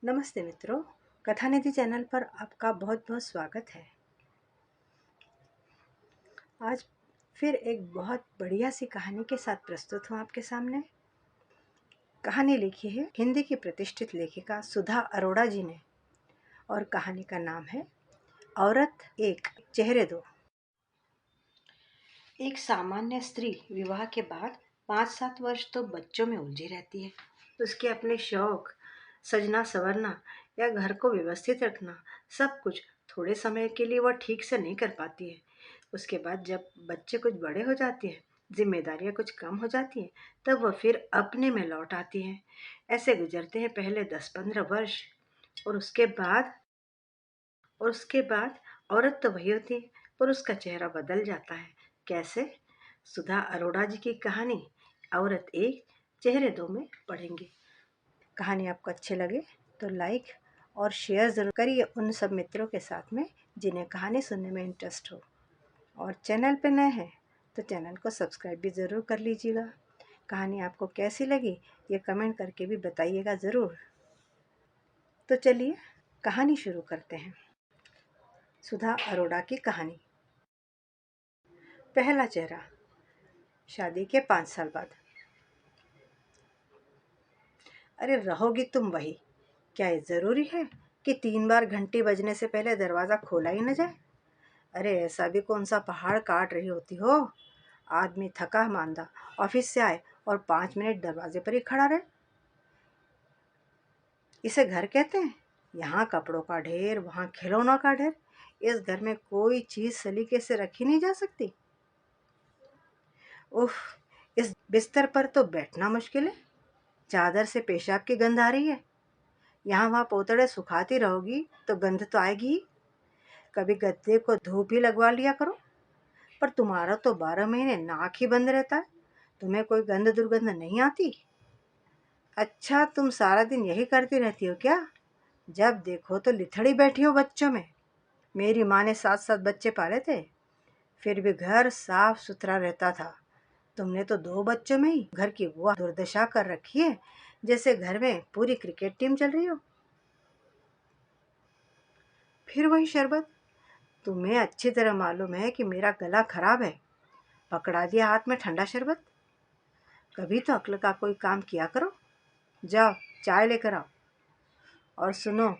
नमस्ते मित्रों, कथानिधि चैनल पर आपका बहुत बहुत स्वागत है। आज फिर एक बहुत बढ़िया सी कहानी के साथ प्रस्तुत हूँ आपके सामने। कहानी लिखी है हिंदी की प्रतिष्ठित लेखिका सुधा अरोड़ा जी ने और कहानी का नाम है औरत एक चेहरे दो। एक सामान्य स्त्री विवाह के बाद 5-7 वर्ष तो बच्चों में उलझी रहती है। उसके अपने शौक, सजना संवरना या घर को व्यवस्थित रखना, सब कुछ थोड़े समय के लिए वह ठीक से नहीं कर पाती है। उसके बाद जब बच्चे कुछ बड़े हो जाते हैं, जिम्मेदारियां कुछ कम हो जाती हैं, तब वह फिर अपने में लौट आती है। ऐसे गुजरते हैं पहले 10-15 वर्ष और उसके बाद औरत तो वही होती है, पर उसका चेहरा बदल जाता है। कैसे? सुधा अरोड़ा जी की कहानी औरत एक चेहरे दो में पढ़ेंगे। कहानी आपको अच्छी लगे तो लाइक और शेयर ज़रूर करिए उन सब मित्रों के साथ में जिन्हें कहानी सुनने में इंटरेस्ट हो। और चैनल पे नए हैं तो चैनल को सब्सक्राइब भी ज़रूर कर लीजिएगा। कहानी आपको कैसी लगी ये कमेंट करके भी बताइएगा ज़रूर। तो चलिए कहानी शुरू करते हैं। सुधा अरोड़ा की कहानी। पहला चेहरा। शादी के 5 साल बाद। अरे रहोगी तुम वही? क्या ये ज़रूरी है कि 3 बार घंटी बजने से पहले दरवाज़ा खोला ही न जाए? अरे ऐसा भी कौन सा पहाड़ काट रही होती हो? आदमी थका मांदा ऑफिस से आए और 5 मिनट दरवाजे पर ही खड़ा रहे। इसे घर कहते हैं? यहाँ कपड़ों का ढेर, वहाँ खिलौनों का ढेर। इस घर में कोई चीज़ सलीके से रखी नहीं जा सकती। उफ, इस बिस्तर पर तो बैठना मुश्किल है। चादर से पेशाब की गंध आ रही है। यहाँ वहाँ पोतड़े सुखाती रहोगी तो गंध तो आएगी ही। कभी गद्दे को धूप ही लगवा लिया करो। पर तुम्हारा तो 12 महीने नाक ही बंद रहता है। तुम्हें कोई गंध दुर्गंध नहीं आती? अच्छा, तुम सारा दिन यही करती रहती हो क्या? जब देखो तो लिथड़ी बैठी हो बच्चों में। मेरी माँ ने 7-7 बच्चे पाले थे, फिर भी घर साफ सुथरा रहता था। तुमने तो 2 बच्चों में ही घर की वो दुर्दशा कर रखी है जैसे घर में पूरी क्रिकेट टीम चल रही हो। फिर वही शरबत। तुम्हें अच्छी तरह मालूम है कि मेरा गला खराब है। पकड़ा दिया हाथ में ठंडा शरबत। कभी तो अक्ल का कोई काम किया करो। जाओ चाय लेकर आओ। और सुनो,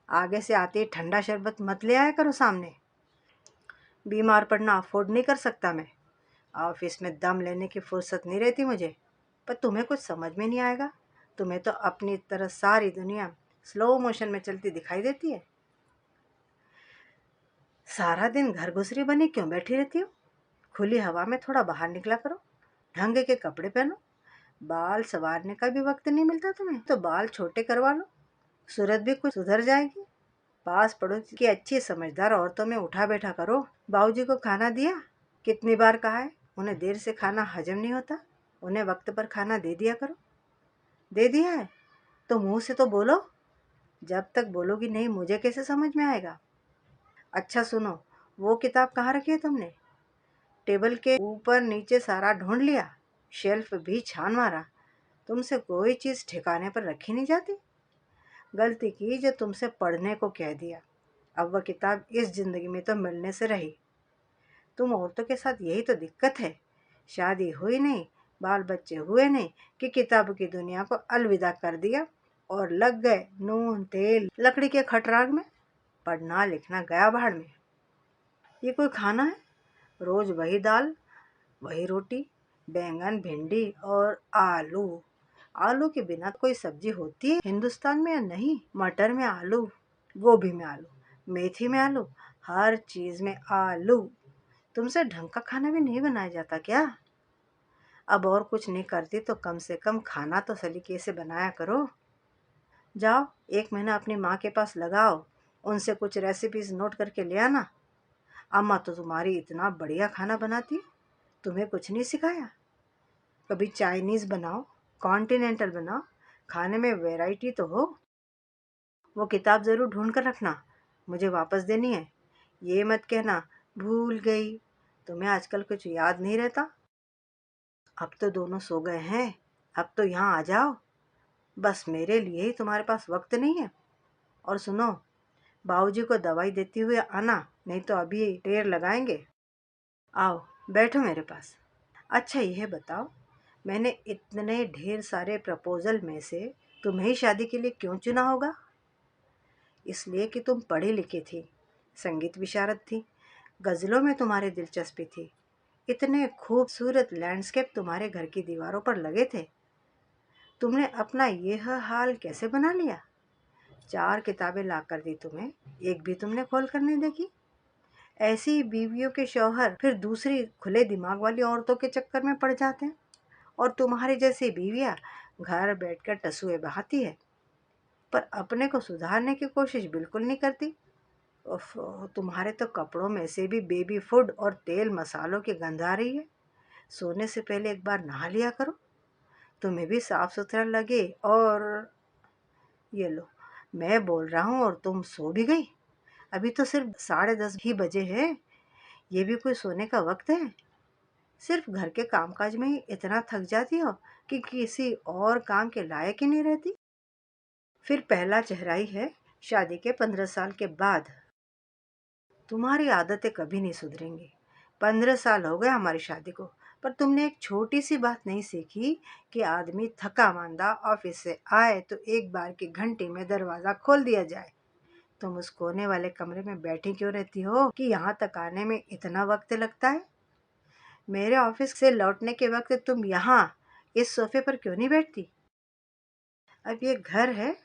आगे से आते ही ठंडा शरबत मत ले आया करो सामने। बीमार पड़ना अफोर्ड नहीं कर सकता मैं। ऑफिस में दम लेने की फुर्सत नहीं रहती मुझे। पर तुम्हें कुछ समझ में नहीं आएगा। तुम्हें तो अपनी तरह सारी दुनिया स्लो मोशन में चलती दिखाई देती है। सारा दिन घर घुसरी बनी क्यों बैठी रहती हो? खुली हवा में थोड़ा बाहर निकला करो। ढंग के कपड़े पहनो। बाल संवारने का भी वक्त नहीं मिलता तुम्हें तो बाल छोटे करवा लो। सूरत भी कुछ सुधर जाएगी। पास पड़ोस की अच्छी समझदार औरतों में उठा बैठा करो। बाबूजी को खाना दिया? कितनी बार कहा है, उन्हें देर से खाना हजम नहीं होता। उन्हें वक्त पर खाना दे दिया करो। दे दिया है तो मुंह से तो बोलो। जब तक बोलोगी नहीं मुझे कैसे समझ में आएगा? अच्छा सुनो, वो किताब कहाँ रखी है तुमने? टेबल के ऊपर नीचे सारा ढूंढ लिया, शेल्फ भी छान मारा, तुमसे कोई चीज़ ठिकाने पर रखी नहीं जाती। गलती की जो तुमसे पढ़ने को कह दिया। अब वह किताब इस जिंदगी में तो मिलने से रही। तुम औरतों के साथ यही तो दिक्कत है। शादी हुई नहीं, बाल बच्चे हुए नहीं कि किताब की दुनिया को अलविदा कर दिया और लग गए नून तेल लकड़ी के खटराग में। पढ़ना लिखना गया भाड़ में। ये कोई खाना है? रोज वही दाल, वही रोटी, बैंगन भिंडी और आलू। आलू के बिना कोई सब्जी होती है हिंदुस्तान में या नहीं? मटर में आलू, गोभी में आलू, मेथी में आलू, हर चीज में आलू। तुमसे ढंग का खाना भी नहीं बनाया जाता क्या? अब और कुछ नहीं करती तो कम से कम खाना तो सलीके से बनाया करो। जाओ 1 महीना अपनी माँ के पास लगाओ, उनसे कुछ रेसिपीज नोट करके ले आना। अम्मा तो तुम्हारी इतना बढ़िया खाना बनाती, तुम्हें कुछ नहीं सिखाया? कभी चाइनीज़ बनाओ, कॉन्टिनेंटल बनाओ, खाने में वैरायटी तो हो। वो किताब ज़रूर ढूंढ कर रखना, मुझे वापस देनी है। ये मत कहना भूल गई। तुम्हें आजकल कुछ याद नहीं रहता? अब तो दोनों सो गए हैं, अब तो यहाँ आ जाओ। बस मेरे लिए ही तुम्हारे पास वक्त नहीं है। और सुनो, बाबूजी को दवाई देते हुए आना, नहीं तो अभी ढेर लगाएंगे। आओ, बैठो मेरे पास। अच्छा यह बताओ, मैंने इतने ढेर सारे प्रपोजल में से तुम्हें ही शादी के लिए क्यों चुना होगा? इसलिए कि तुम पढ़ी लिखी थी, संगीत विशारद थी, गज़लों में तुम्हारी दिलचस्पी थी, इतने खूबसूरत लैंडस्केप तुम्हारे घर की दीवारों पर लगे थे। तुमने अपना यह हाल कैसे बना लिया? 4 किताबें ला कर दी तुम्हें, एक भी तुमने खोल कर नहीं देखी। ऐसी बीवियों के शौहर फिर दूसरी खुले दिमाग वाली औरतों के चक्कर में पड़ जाते हैं, और तुम्हारी जैसी बीवियां घर बैठकर टसुए बहाती है, पर अपने को सुधारने की कोशिश बिल्कुल नहीं करती। उफ, तुम्हारे तो कपड़ों में से भी बेबी फूड और तेल मसालों की गंध आ रही है। सोने से पहले एक बार नहा लिया करो, तुम्हें भी साफ सुथरा लगे। और ये लो, मैं बोल रहा हूँ और तुम सो भी गई। अभी तो सिर्फ 10:30 ही बजे हैं। ये भी कोई सोने का वक्त है? सिर्फ घर के कामकाज में ही इतना थक जाती हो कि किसी और काम के लायक ही नहीं रहती। फिर पहला चेहरा ही है शादी के 15 साल के बाद। तुम्हारी आदतें कभी नहीं सुधरेंगी। 15 साल हो गए हमारी शादी को, पर तुमने एक छोटी सी बात नहीं सीखी कि आदमी थका मांदा ऑफिस से आए तो एक बार की घंटी में दरवाज़ा खोल दिया जाए। तुम उस कोने वाले कमरे में बैठी क्यों रहती हो कि यहाँ तक आने में इतना वक्त लगता है? मेरे ऑफिस से लौटने के वक्त तुम यहाँ इस सोफे पर क्यों नहीं बैठती? अब ये घर है,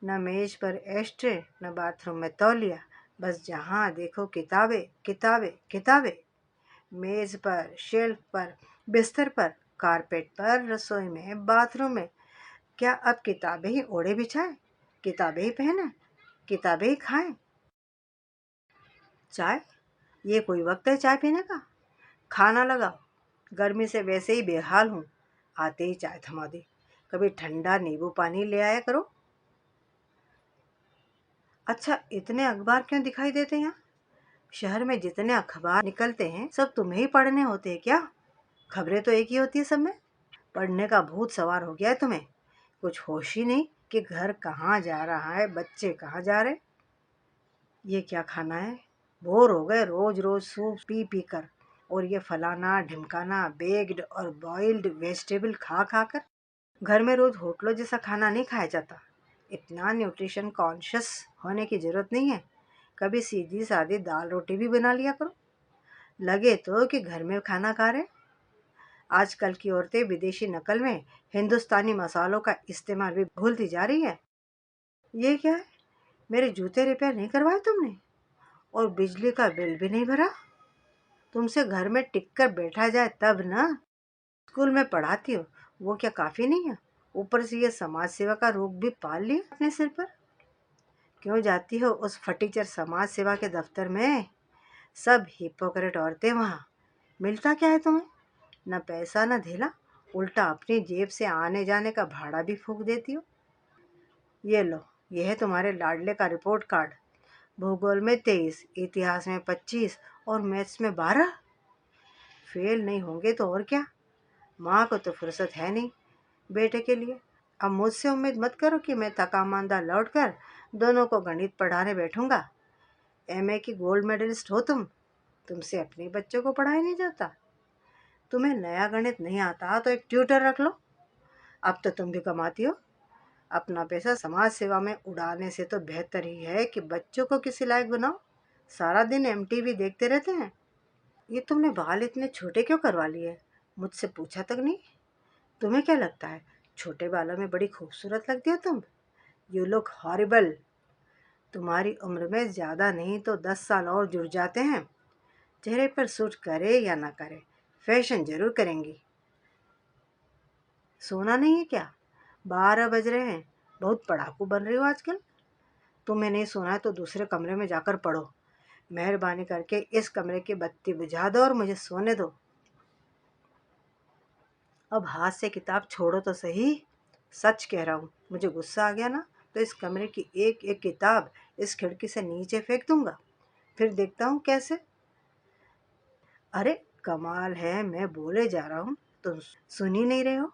न मेज पर एस्ट्रे, न बाथरूम में तौलिया, बस जहाँ देखो किताबें किताबें किताबें। मेज पर, शेल्फ पर, बिस्तर पर, कारपेट पर, रसोई में, बाथरूम में। क्या अब किताबें ही ओढ़े बिछाए, किताबें ही पहने, किताबें ही खाएं? चाय? ये कोई वक्त है चाय पीने का? खाना लगाओ, गर्मी से वैसे ही बेहाल हूँ, आते ही चाय थमा दी। कभी ठंडा नींबू पानी ले आया करो। अच्छा, इतने अखबार क्यों दिखाई देते हैं यहाँ? शहर में जितने अखबार निकलते हैं सब तुम्हें ही पढ़ने होते हैं क्या? खबरें तो एक ही होती है सब में। पढ़ने का भूत सवार हो गया है तुम्हें। कुछ होश ही नहीं कि घर कहाँ जा रहा है, बच्चे कहाँ जा रहे। ये क्या खाना है? बोर हो गए रोज रोज सूप पी पी कर, और ये फलाना ढिमकाना बेग्ड और बॉइल्ड वेजिटेबल खा खा कर। घर में रोज होटलों जैसा खाना नहीं खाया जाता। इतना न्यूट्रिशन कॉन्शियस होने की जरूरत नहीं है। कभी सीधी सादी दाल रोटी भी बना लिया करो, लगे तो कि घर में खाना खा रहे। आजकल की औरतें विदेशी नकल में हिंदुस्तानी मसालों का इस्तेमाल भी भूलती जा रही है। ये क्या है? मेरे जूते रिपेयर नहीं करवाए तुमने, और बिजली का बिल भी नहीं भरा। तुमसे घर में टिक कर बैठा जाए तब ना। स्कूल में पढ़ाती हो, वो क्या काफी नहीं है? ऊपर से ये समाज सेवा का रूप भी पाल लिया अपने सिर पर। क्यों जाती हो उस फटीचर समाज सेवा के दफ्तर में? सब हिपोक्रेट औरतें वहाँ। मिलता क्या है तुम्हें? न पैसा न धेला, उल्टा अपनी जेब से आने जाने का भाड़ा भी फूंक देती हो। ये लो, यह है तुम्हारे लाडले का रिपोर्ट कार्ड। भूगोल में 23, इतिहास में 25 और मैथ्स में 12। फेल नहीं होंगे तो और क्या। माँ को तो फुर्सत है नहीं बेटे के लिए। अब मुझसे उम्मीद मत करो कि मैं थका मांदा लौट कर दोनों को गणित पढ़ाने बैठूंगा। एमए की गोल्ड मेडलिस्ट हो तुम, तुमसे अपने बच्चों को पढ़ाया नहीं जाता। तुम्हें नया गणित नहीं आता तो एक ट्यूटर रख लो। अब तो तुम भी कमाती हो। अपना पैसा समाज सेवा में उड़ाने से तो बेहतर ही है कि बच्चों को किसी लायक बनाओ। सारा दिन एमटीवी देखते रहते हैं। ये तुमने बाल इतने छोटे क्यों करवा लिए? मुझसे पूछा तक नहीं। तुम्हें क्या लगता है छोटे बालों में बड़ी खूबसूरत लगती हो तुम? You look horrible. तुम्हारी उम्र में ज़्यादा नहीं तो 10 साल और जुड़ जाते हैं। चेहरे पर सूट करे या ना करे, फैशन जरूर करेंगी। सोना नहीं है क्या? 12 बज रहे हैं। बहुत पढ़ाकू बन रही हो आजकल। तुम्हें नहीं सोना है तो दूसरे कमरे में जाकर पढ़ो। मेहरबानी करके इस कमरे की बत्ती बुझा दो और मुझे सोने दो। अब हाथ से किताब छोड़ो तो सही। सच कह रहा हूँ, मुझे गुस्सा आ गया ना तो इस कमरे की एक एक किताब इस खिड़की से नीचे फेंक दूंगा। फिर देखता हूँ कैसे। अरे कमाल है, मैं बोले जा रहा हूँ तुम सुन ही नहीं रहे हो।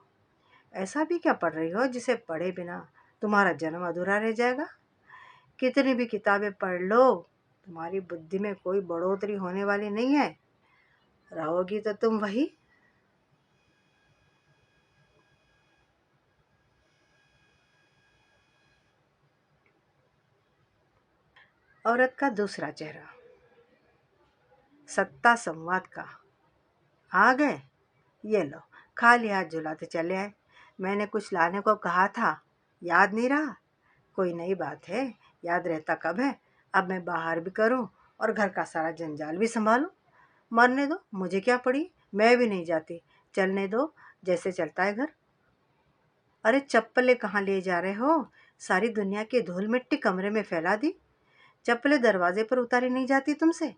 ऐसा भी क्या पढ़ रही हो जिसे पढ़े बिना तुम्हारा जन्म अधूरा रह जाएगा? कितनी भी किताबें पढ़ लो, तुम्हारी बुद्धि में कोई बढ़ोतरी होने वाली नहीं है। रहोगी तो तुम वही। औरत का दूसरा चेहरा। सत्ता संवाद का। आ गए? ये लो, खाली हाथ झुलाते चले आए। मैंने कुछ लाने को कहा था, याद नहीं रहा? कोई नई बात है, याद रहता कब है। अब मैं बाहर भी करूं और घर का सारा जंजाल भी संभालूं। मरने दो, मुझे क्या पड़ी, मैं भी नहीं जाती। चलने दो, जैसे चलता है घर। अरे चप्पलें कहाँ ले जा रहे हो? सारी दुनिया की धूल मिट्टी कमरे में फैला दी। चप्पलें दरवाजे पर उतारी नहीं जाती तुमसे?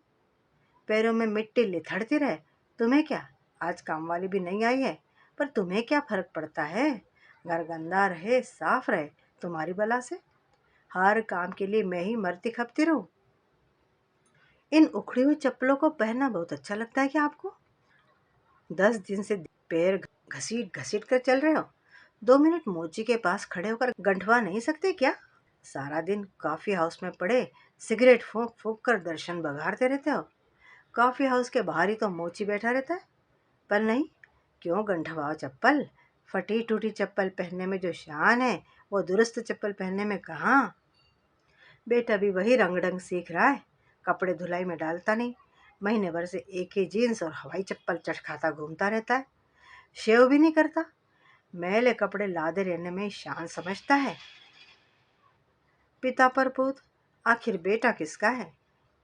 पैरों में मिट्टी लिथड़ती रहे। तुम्हें क्या, आज काम वाली भी नहीं आई है, पर तुम्हें क्या फर्क पड़ता है? घर गंदा रहे साफ रहे, तुम्हारी बला से। हर काम के लिए मैं ही मरती खपती रहूं? इन उखड़ी हुई चप्पलों को पहनना बहुत अच्छा लगता है क्या आपको? 10 दिन से पैर घसीट घसीट कर चल रहे हो। 2 मिनट मोची के पास खड़े होकर गंठवा नहीं सकते क्या? सारा दिन कॉफी हाउस में पड़े सिगरेट फूंक फूंक कर दर्शन बघारते रहते हो। कॉफी हाउस के बाहर ही तो मोची बैठा रहता है। पर नहीं, क्यों गंठवाओ चप्पल? फटी टूटी चप्पल पहनने में जो शान है, वो दुरुस्त चप्पल पहनने में कहाँ। बेटा भी वही रंग ढंग सीख रहा है, कपड़े धुलाई में डालता नहीं। महीने भर से एक ही जीन्स और हवाई चप्पल चटखाता घूमता रहता है। शेव भी नहीं करता। मैले कपड़े लादे रहने में शान समझता है। पिता पर पूत, आखिर बेटा किसका है?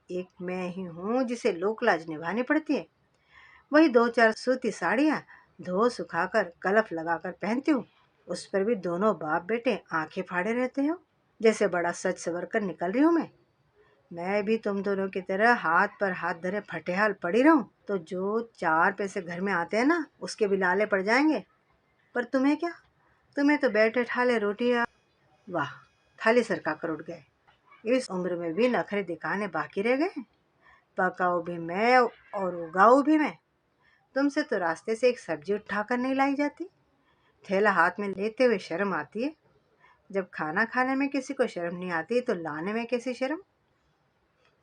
एक मैं ही हूँ जिसे लोक लाज निभानी पड़ती है। वही 2-4 सूती साड़ियाँ धो सुखाकर कलफ लगाकर पहनती हूँ। उस पर भी दोनों बाप बेटे आंखें फाड़े रहते हो, जैसे बड़ा सच सवर कर निकल रही हूँ मैं भी तुम दोनों की तरह हाथ पर हाथ धरे फटेहाल पड़ी रहूं तो जो 4 पैसे घर में आते हैं ना, उसके भी लाले पड़ जाएंगे। पर तुम्हें क्या, तुम्हें तो बैठे ठाले रोटी। वाह, थाली सरका कर उठ गए। इस उम्र में भी नखरे दिखाने बाकी रह गए। पकाओ भी मैं और उगाओ भी मैं। तुमसे तो रास्ते से एक सब्जी उठाकर नहीं लाई जाती। थैला हाथ में लेते हुए शर्म आती है। जब खाना खाने में किसी को शर्म नहीं आती तो लाने में कैसी शर्म।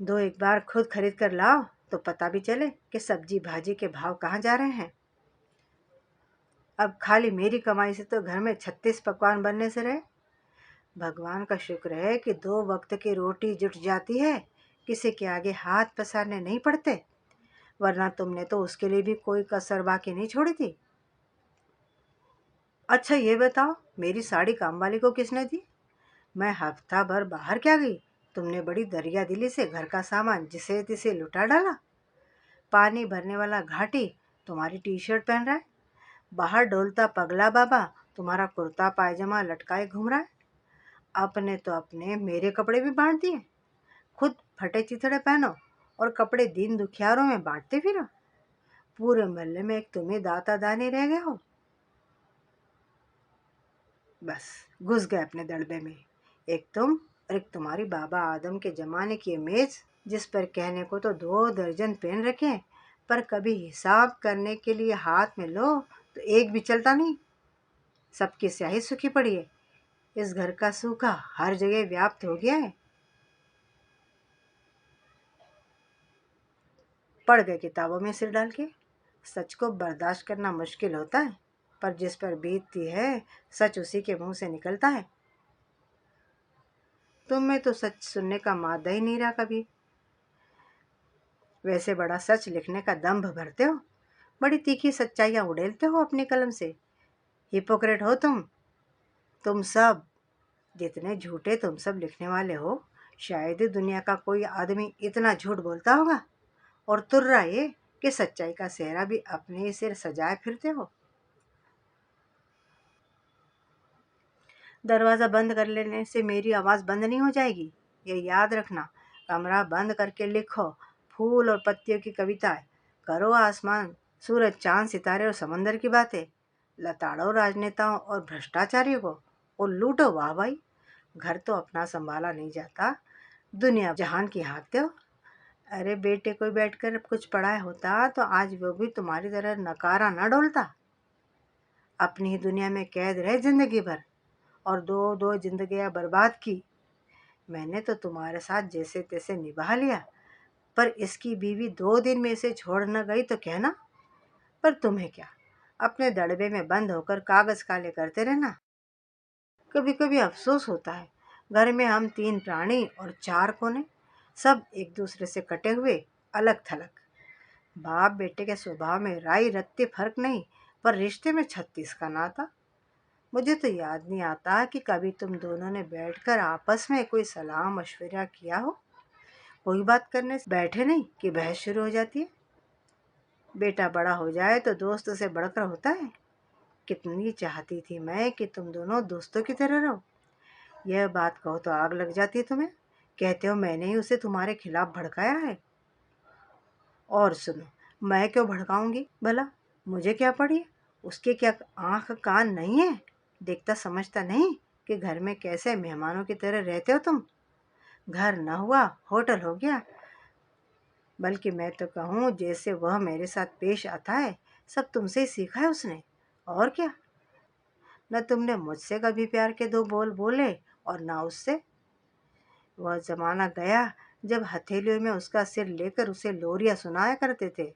दो एक बार खुद खरीद कर लाओ तो पता भी चले कि सब्जी भाजी के भाव कहाँ जा रहे हैं। अब खाली मेरी कमाई से तो घर में 36 पकवान बनने से रहे। भगवान का शुक्र है कि 2 वक्त की रोटी जुट जाती है, किसी के आगे हाथ पसारने नहीं पड़ते, वरना तुमने तो उसके लिए भी कोई कसर बाकी नहीं छोड़ी थी। अच्छा ये बताओ, मेरी साड़ी काम वाली को किसने दी? मैं हफ्ता भर बाहर क्या गई, तुमने बड़ी दरिया दिली से घर का सामान जिसे तिसे लुटा डाला। पानी भरने वाला घाटी तुम्हारी टी शर्ट पहन रहा है। बाहर डोलता पगला बाबा तुम्हारा कुर्ता पायजामा लटकाए घूम रहा है। अपने तो अपने मेरे कपड़े भी बांट दिए। खुद फटे चिथड़े पहनो और कपड़े दीन दुखियारों में बांटते फिरो। पूरे मोहल्ले में एक तुम ही दाता दानी रह गए हो। बस, घुस गए अपने दड़बे में। एक तुम और एक तुम्हारी बाबा आदम के जमाने की मेज, जिस पर कहने को तो 2 दर्जन पेन रखे, पर कभी हिसाब करने के लिए हाथ में लो तो एक भी चलता नहीं। सबकी स्याही सूखी पड़ी है। इस घर का सूखा हर जगह व्याप्त हो गया है। पढ़ गए किताबों में सिर डाल के। सच को बर्दाश्त करना मुश्किल होता है, पर जिस पर बीतती है सच उसी के मुंह से निकलता है। तुम में तो सच सुनने का मादा ही नहीं रहा कभी। वैसे बड़ा सच लिखने का दंभ भरते हो, बड़ी तीखी सच्चाइयां उड़ेलते हो अपनी कलम से। हिपोक्रेट हो तुम सब। जितने झूठे तुम सब लिखने वाले हो, शायद ही दुनिया का कोई आदमी इतना झूठ बोलता होगा। और तुर्रा ये कि सच्चाई का सेहरा भी अपने ही सिर सजाए फिरते हो। दरवाज़ा बंद कर लेने से मेरी आवाज़ बंद नहीं हो जाएगी, ये याद रखना। कमरा बंद करके लिखो फूल और पत्तियों की कविताएं। करो आसमान, सूरज, चांद, सितारे और समंदर की बातें। लताड़ो राजनेताओं और भ्रष्टाचारियों को और लूटो वाह भाई। घर तो अपना संभाला नहीं जाता, दुनिया जहान की हाँकते हो। अरे बेटे, कोई बैठकर कुछ पढ़ाया होता तो आज वो भी तुम्हारी तरह नकारा न डोलता। अपनी ही दुनिया में कैद रहे जिंदगी भर और दो दो जिंदगियां बर्बाद की। मैंने तो तुम्हारे साथ जैसे तैसे निभा लिया, पर इसकी बीवी 2 दिन में इसे छोड़ न गई तो कहना। पर तुम्हें क्या, अपने दड़बे में बंद होकर कागज काले करते रहना। कभी कभी अफसोस होता है, घर में हम 3 प्राणी और 4 कोने, सब एक दूसरे से कटे हुए, अलग थलग। बाप बेटे के स्वभाव में राई रत्ती फर्क नहीं, पर रिश्ते में 36 का नाता। मुझे तो याद नहीं आता कि कभी तुम दोनों ने बैठकर आपस में कोई सलाह मशवरा किया हो। कोई बात करने से बैठे नहीं कि बहस शुरू हो जाती है। बेटा बड़ा हो जाए तो दोस्त से बढ़कर होता है। कितनी चाहती थी मैं कि तुम दोनों दोस्तों की तरह रहो। यह बात कहो तो आग लग जाती है तुम्हें। कहते हो मैंने ही उसे तुम्हारे खिलाफ भड़काया है। और सुनो, मैं क्यों भड़काऊंगी भला? मुझे क्या पड़ी है? उसके क्या आंख कान नहीं है? देखता समझता नहीं कि घर में कैसे मेहमानों की तरह रहते हो तुम। घर न हुआ होटल हो गया। बल्कि मैं तो कहूँ, जैसे वह मेरे साथ पेश आता है सब तुमसे ही सीखा है उसने। और क्या। न तुमने मुझसे कभी प्यार के 2 बोल बोले और ना उससे। वह जमाना गया जब हथेलियों में उसका सिर लेकर उसे लोरियां सुनाया करते थे।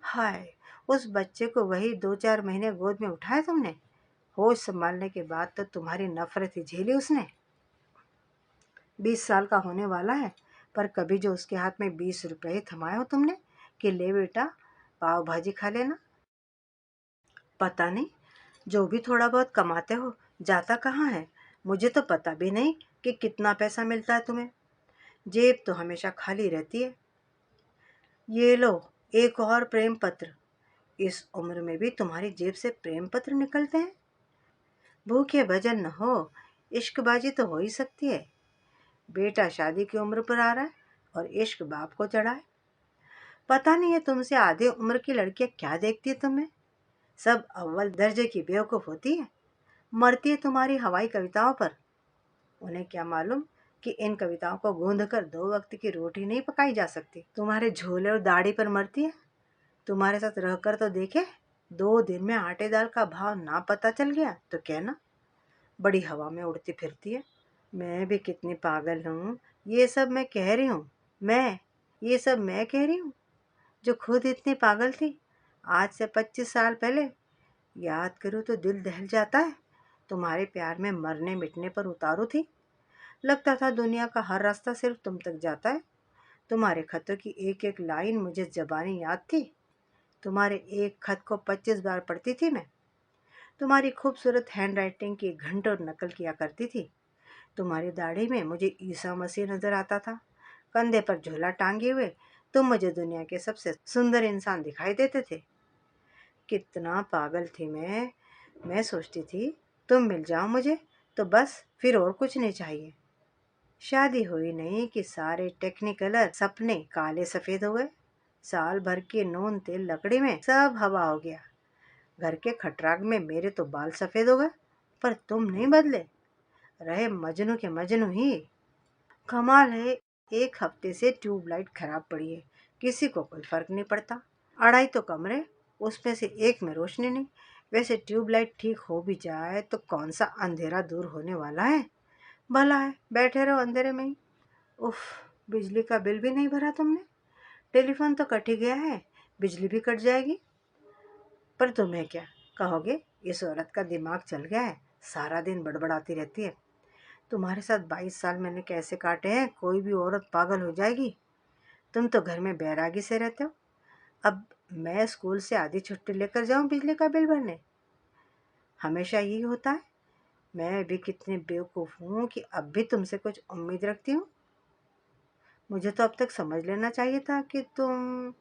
हाय, उस बच्चे को वही 2-4 महीने गोद में उठाया तुमने। होश संभालने के बाद तो तुम्हारी नफरत ही झेली उसने। 20 साल का होने वाला है, पर कभी जो उसके हाथ में 20 रुपए थमाए हो तुमने कि ले बेटा पाव भाजी खा लेना? पता नहीं, जो भी थोड़ा बहुत कमाते हो जाता कहाँ है। मुझे तो पता भी नहीं कि कितना पैसा मिलता है तुम्हें। जेब तो हमेशा खाली रहती है। ये लो, एक और प्रेम पत्र। इस उम्र में भी तुम्हारी जेब से प्रेम पत्र निकलते हैं? भूखे भजन न हो, इश्कबाजी तो हो ही सकती है। बेटा शादी की उम्र पर आ रहा है और इश्क बाप को चढ़ा है। पता नहीं है तुमसे आधे उम्र की लड़कियां क्या देखती है तुम्हें। सब अव्वल दर्जे की बेवकूफ होती है, मरती है तुम्हारी हवाई कविताओं पर। उन्हें क्या मालूम कि इन कविताओं को गूंद कर 2 वक्त की रोटी नहीं पकाई जा सकती। तुम्हारे झोले और दाढ़ी पर मरती है। तुम्हारे साथ रहकर तो देखे, 2 दिन में आटे दाल का भाव ना पता चल गया तो कहना। बड़ी हवा में उड़ती फिरती है। मैं भी कितनी पागल हूँ। ये सब मैं कह रही हूँ। मैं ये सब मैं कह रही हूँ जो खुद इतनी पागल थी आज से 25 साल पहले। याद करूँ तो दिल दहल जाता है। तुम्हारे प्यार में मरने मिटने पर उतारू थी। लगता था दुनिया का हर रास्ता सिर्फ तुम तक जाता है। तुम्हारे खतों की एक एक लाइन मुझे ज़बानी याद थी। तुम्हारे एक खत को 25 बार पढ़ती थी मैं। तुम्हारी खूबसूरत हैंड राइटिंग की घंटों नकल किया करती थी। तुम्हारी दाढ़ी में मुझे ईसा मसीह नजर आता था। कंधे पर झोला टांगे हुए तुम मुझे दुनिया के सबसे सुंदर इंसान दिखाई देते थे। कितना पागल थी मैं सोचती थी तुम मिल जाओ मुझे तो बस, फिर और कुछ नहीं चाहिए। शादी हुई नहीं कि सारे टेक्निकलर सपने काले सफेद हो गए। साल भर के नून तेल लकड़ी में सब हवा हो गया। घर के खटराग में मेरे तो बाल सफेद हो गए, पर तुम नहीं बदले, रहे मजनू के मजनू ही। कमाल है, एक हफ्ते से ट्यूबलाइट खराब पड़ी है, किसी को कोई फर्क नहीं पड़ता। 2.5 तो कमरे, उसमें से एक में रोशनी नहीं। वैसे ट्यूबलाइट ठीक हो भी जाए तो कौन सा अंधेरा दूर होने वाला है। भला है बैठे रहो अंधेरे में ही। उफ, बिजली का बिल भी नहीं भरा तुमने। टेलीफोन तो कट ही गया है, बिजली भी कट जाएगी। पर तुम्हें क्या कहोगे, इस औरत का दिमाग चल गया है, सारा दिन बड़बड़ाती रहती है। तुम्हारे साथ 22 साल मैंने कैसे काटे हैं, कोई भी औरत पागल हो जाएगी। तुम तो घर में बैरागी से रहते हो। अब मैं स्कूल से आधी छुट्टी लेकर जाऊं बिजली का बिल भरने? हमेशा यही होता है। मैं भी कितनी बेवकूफ़ हूँ कि अब भी तुमसे कुछ उम्मीद रखती हूँ। मुझे तो अब तक समझ लेना चाहिए था कि तुम।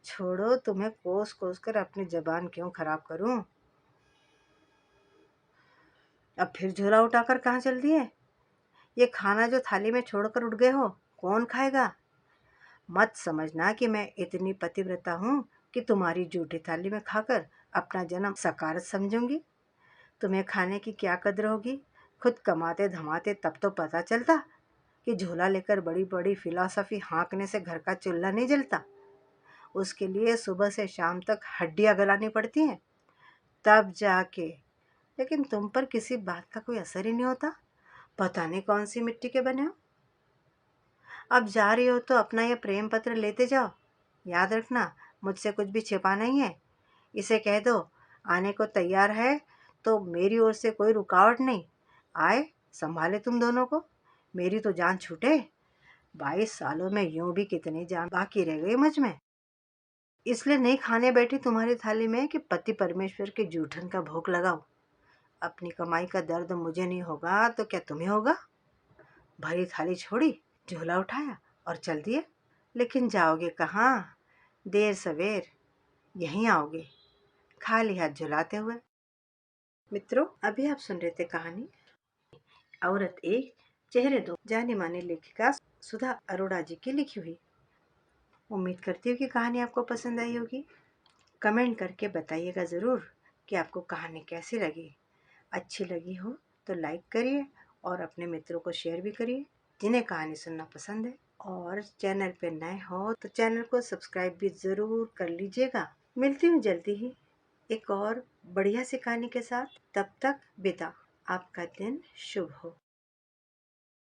छोड़ो, तुम्हें कोस कोस कर अपनी जबान क्यों खराब करूं। अब फिर झोला उठाकर कहाँ चल दिए? ये खाना जो थाली में छोड़कर उठ गए हो, कौन खाएगा? मत समझना कि मैं इतनी पतिव्रता हूँ कि तुम्हारी जूठी थाली में खाकर अपना जन्म सकारत समझूंगी। तुम्हें खाने की क्या कदर होगी? खुद कमाते धमाते तब तो पता चलता कि झोला लेकर बड़ी बड़ी फिलॉसफी हाँकने से घर का चूल्हा नहीं जलता। उसके लिए सुबह से शाम तक हड्डियाँ गलानी पड़ती हैं, तब जाके। लेकिन तुम पर किसी बात का कोई असर ही नहीं होता। पता नहीं कौन सी मिट्टी के बने हो। अब जा रही हो तो अपना ये प्रेम पत्र लेते जाओ। याद रखना, मुझसे कुछ भी छिपा नहीं है। इसे कह दो आने को तैयार है तो मेरी ओर से कोई रुकावट नहीं। आए, संभाले तुम दोनों को। मेरी तो जान छूटे। 22 सालों में यूं भी कितनी जान बाकी रह गई मुझ में। इसलिए नहीं खाने बैठी तुम्हारी थाली में कि पति परमेश्वर के जूठन का भोग लगाओ। अपनी कमाई का दर्द मुझे नहीं होगा तो क्या तुम्हें होगा। भरी थाली छोड़ी, झोला उठाया और चल दिए। लेकिन जाओगे कहाँ? देर सवेर यहीं आओगे, खाली हाथ झुलाते हुए। मित्रों, अभी आप सुन रहे थे कहानी औरत एक चेहरे दो, जानी मानी लेखिका सुधा अरोड़ा जी की लिखी हुई। उम्मीद करती हूँ कि कहानी आपको पसंद आई होगी। कमेंट करके बताइएगा ज़रूर कि आपको कहानी कैसी लगी। अच्छी लगी हो तो लाइक करिए और अपने मित्रों को शेयर भी करिए जिन्हें कहानी सुनना पसंद है। और चैनल पे नए हो तो चैनल को सब्सक्राइब भी ज़रूर कर लीजिएगा। मिलती हूँ जल्दी ही एक और बढ़िया सी कहानी के साथ। तब तक विदा। आपका दिन शुभ हो।